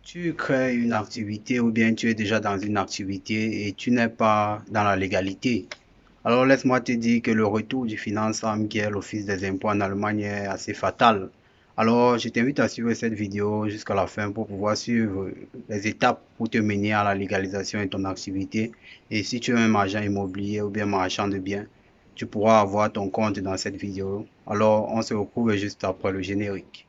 Tu crées une activité ou bien tu es déjà dans une activité et tu n'es pas dans la légalité. Alors laisse-moi te dire que le retour du Finanzamt, qui est l'Office des impôts en Allemagne, est assez fatal. Alors je t'invite à suivre cette vidéo jusqu'à la fin pour pouvoir suivre les étapes pour te mener à la légalisation de ton activité. Et si tu es un agent immobilier ou bien marchand de biens, tu pourras avoir ton compte dans cette vidéo. Alors on se retrouve juste après le générique.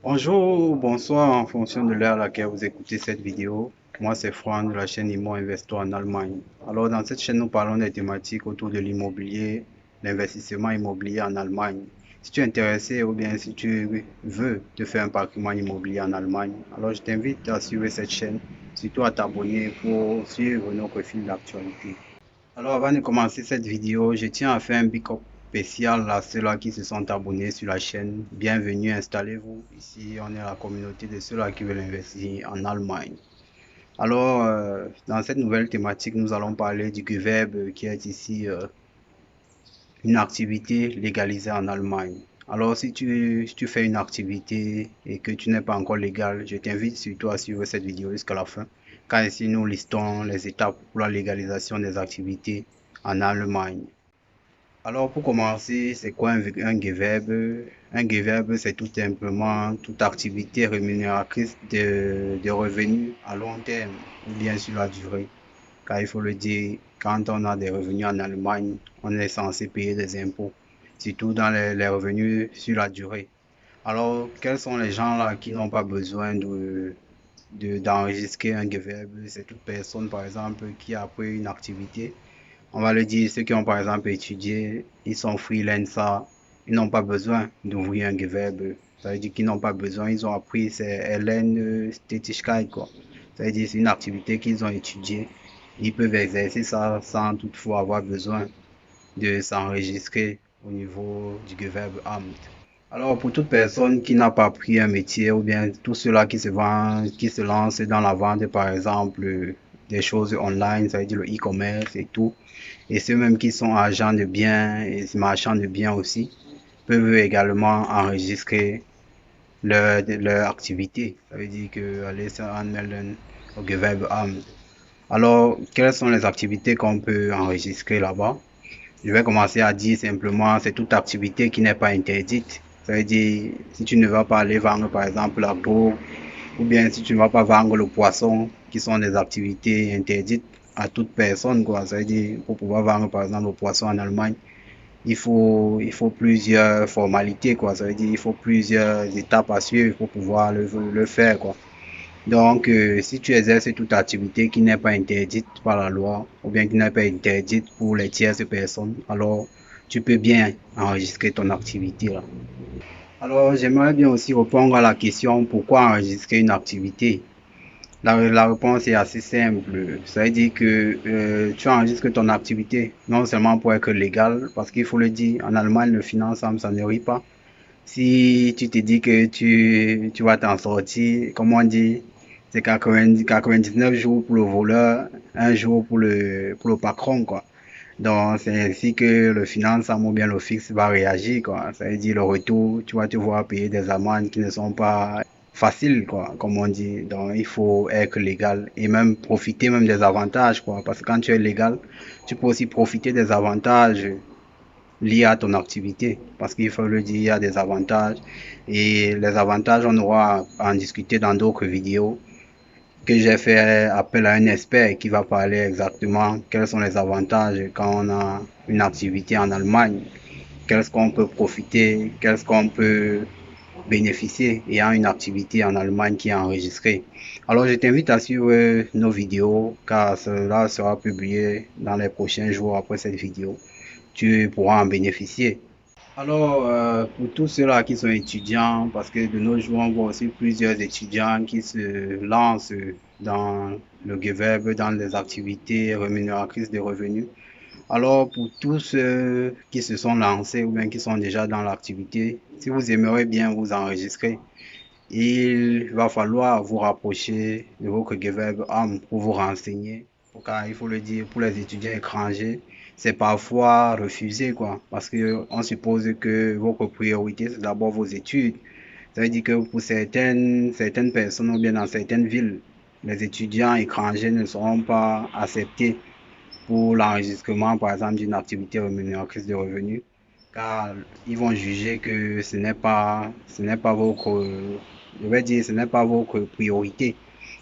Bonjour ou bonsoir en fonction de l'heure à laquelle vous écoutez cette vidéo. Moi, c'est Franck de la chaîne Immo Investor en Allemagne. Alors, dans cette chaîne, nous parlons des thématiques autour de l'immobilier, l'investissement immobilier en Allemagne. Si tu es intéressé ou bien si tu veux te faire un patrimoine immobilier en Allemagne, alors je t'invite à suivre cette chaîne, surtout à t'abonner pour suivre notre fil d'actualité. Alors, avant de commencer cette vidéo, je tiens à faire un big up spécial à ceux-là qui se sont abonnés sur la chaîne. Bienvenue, installez-vous. Ici, on est la communauté de ceux-là qui veulent investir en Allemagne. Alors, dans cette nouvelle thématique, nous allons parler du Gewerbe, qui est ici une activité légalisée en Allemagne. Alors, si tu fais une activité et que tu n'es pas encore légal, je t'invite surtout à suivre cette vidéo jusqu'à la fin, car ici nous listons les étapes pour la légalisation des activités en Allemagne. Alors, pour commencer, c'est quoi un Gewerbe? Un Gewerbe, c'est tout simplement toute activité rémunératrice de revenus à long terme ou bien sur la durée. Car il faut le dire, quand on a des revenus en Allemagne, on est censé payer des impôts, surtout dans les revenus sur la durée. Alors, quels sont les gens là qui n'ont pas besoin d'enregistrer un Gewerbe? C'est toute personne, par exemple, qui a pris une activité. On va le dire, ceux qui ont par exemple étudié, ils sont freelancers, ils n'ont pas besoin d'ouvrir un Gewerbe. Ça veut dire qu'ils n'ont pas besoin, ils ont appris, c'est Hélène Tätigkeit, quoi. Ça veut dire c'est une activité qu'ils ont étudiée. Ils peuvent exercer ça sans toutefois avoir besoin de s'enregistrer au niveau du Gewerbeamt. Alors, pour toute personne qui n'a pas pris un métier ou bien tous ceux-là qui se vendent, qui se lancent dans la vente, par exemple, des choses online, ça veut dire le e-commerce et tout, et ceux même qui sont agents de biens et marchands de biens aussi, peuvent également enregistrer leur activité. Ça veut dire que aller anmelden au Gewerbeamt. Alors, quelles sont les activités qu'on peut enregistrer là-bas? Je vais commencer à dire simplement, c'est toute activité qui n'est pas interdite. Ça veut dire, si tu ne vas pas aller vendre, par exemple, la peau, ou bien si tu ne vas pas vendre le poisson, qui sont des activités interdites à toute personne, quoi. Ça veut dire, pour pouvoir vendre, par exemple, le poisson en Allemagne, il faut plusieurs formalités, quoi. Ça veut dire, il faut plusieurs étapes à suivre pour pouvoir le faire, quoi. Donc, si tu exerces toute activité qui n'est pas interdite par la loi, ou bien qui n'est pas interdite pour les tierces personnes, alors tu peux bien enregistrer ton activité là. Alors, j'aimerais bien aussi répondre à la question pourquoi enregistrer une activité. La réponse est assez simple. Ça veut dire que tu enregistres ton activité non seulement pour être légal, parce qu'il faut le dire, en Allemagne, le financement, ça ne rit pas. Si tu te dis que tu vas t'en sortir, comme on dit, c'est 99 jours pour le voleur, un jour pour le patron, quoi. Donc, c'est ainsi que le financement ou bien le fixe va réagir, quoi. Ça veut dire le retour, tu vas te voir payer des amendes qui ne sont pas faciles, quoi, comme on dit. Donc, il faut être légal et même profiter même des avantages, quoi. Parce que quand tu es légal, tu peux aussi profiter des avantages liés à ton activité. Parce qu'il faut le dire, il y a des avantages. Et les avantages, on aura à en discuter dans d'autres vidéos que j'ai fait appel à un expert qui va parler exactement quels sont les avantages quand on a une activité en Allemagne, qu'est-ce qu'on peut profiter, qu'est-ce qu'on peut bénéficier ayant une activité en Allemagne qui est enregistrée. Alors je t'invite à suivre nos vidéos car cela sera publié dans les prochains jours après cette vidéo. Tu pourras en bénéficier. Alors, pour tous ceux-là qui sont étudiants, parce que de nos jours, on voit aussi plusieurs étudiants qui se lancent dans le Gewerbe, dans les activités rémunératrices de revenus. Alors, pour tous ceux qui se sont lancés ou bien qui sont déjà dans l'activité, si vous aimeriez bien vous enregistrer, il va falloir vous rapprocher de votre Gewerbeamt pour vous renseigner. Car il faut le dire, pour les étudiants étrangers, c'est parfois refusé, quoi. Parce que on suppose que votre priorité, c'est d'abord vos études. Ça veut dire que pour certaines personnes ou bien dans certaines villes, les étudiants étrangers ne seront pas acceptés pour l'enregistrement, par exemple, d'une activité rémunératrice de revenus, car ils vont juger que ce n'est pas votre, je vais dire, ce n'est pas votre priorité,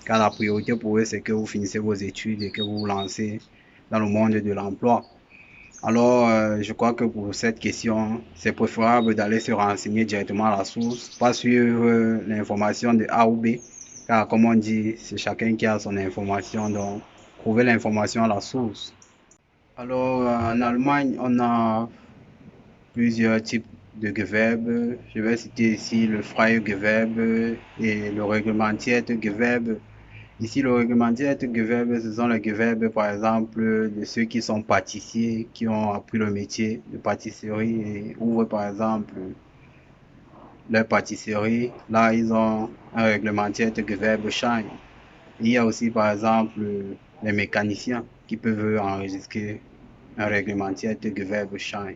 car la priorité pour eux, c'est que vous finissez vos études et que vous vous lancez dans le monde de l'emploi. Alors, je crois que pour cette question, c'est préférable d'aller se renseigner directement à la source, pas suivre l'information de A ou B, car comme on dit, c'est chacun qui a son information, donc trouver l'information à la source. Alors, en Allemagne, on a plusieurs types de Gewerbe. Je vais citer ici le Freie Gewerbe et le Reglementierte Gewerbe. Ici, le Reglementierte Gewerbe, ce sont les Gewerbe, par exemple, de ceux qui sont pâtissiers, qui ont appris le métier de pâtisserie et ouvrent, par exemple, leur pâtisserie. Là, ils ont un Reglementierte Gewerbeschein. Il y a aussi, par exemple, les mécaniciens qui peuvent enregistrer un Reglementierte Gewerbeschein.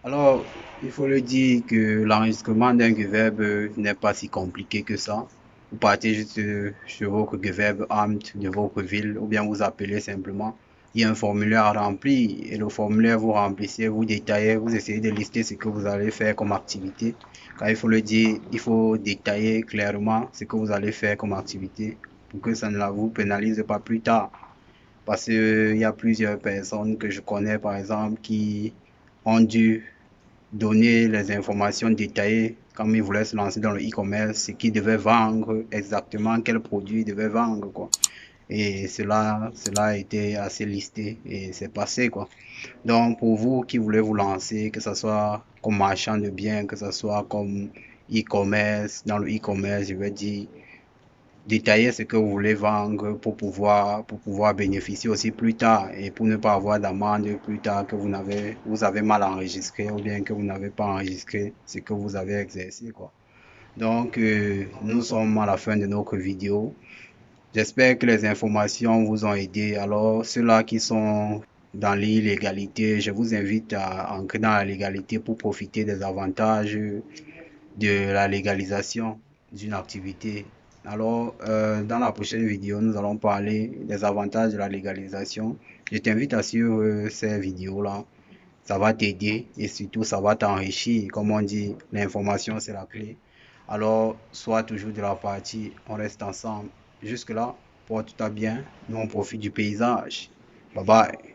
Alors, il faut le dire que l'enregistrement d'un Gewerbe n'est pas si compliqué que ça. Vous partez juste sur votre Gewerbeamt de votre ville ou bien vous appelez simplement. Il y a un formulaire à remplir et le formulaire vous remplissez, vous détaillez, vous essayez de lister ce que vous allez faire comme activité. Car il faut le dire, il faut détailler clairement ce que vous allez faire comme activité pour que ça ne vous pénalise pas plus tard. Parce qu'il y a plusieurs personnes que je connais, par exemple, qui ont dû donner les informations détaillées comme ils voulaient se lancer dans le e-commerce, ce qu'ils devaient vendre, exactement quel produit ils devaient vendre, quoi. Et cela a été assez listé et c'est passé, quoi. Donc, pour vous qui voulez vous lancer, que ce soit comme marchand de biens, que ce soit comme e-commerce, dans le e-commerce, je vais dire, détailler ce que vous voulez vendre pour pouvoir bénéficier aussi plus tard et pour ne pas avoir d'amende plus tard que vous avez mal enregistré ou bien que vous n'avez pas enregistré ce que vous avez exercé, quoi. Donc, nous sommes à la fin de notre vidéo. J'espère que les informations vous ont aidé. Alors, ceux-là qui sont dans l'illégalité, je vous invite à entrer dans la légalité pour profiter des avantages de la légalisation d'une activité. Alors, dans la prochaine vidéo, nous allons parler des avantages de la légalisation. Je t'invite à suivre ces vidéos-là. Ça va t'aider et surtout, ça va t'enrichir. Comme on dit, l'information, c'est la clé. Alors, sois toujours de la partie. On reste ensemble. Jusque-là, porte-toi bien. Nous, on profite du paysage. Bye bye.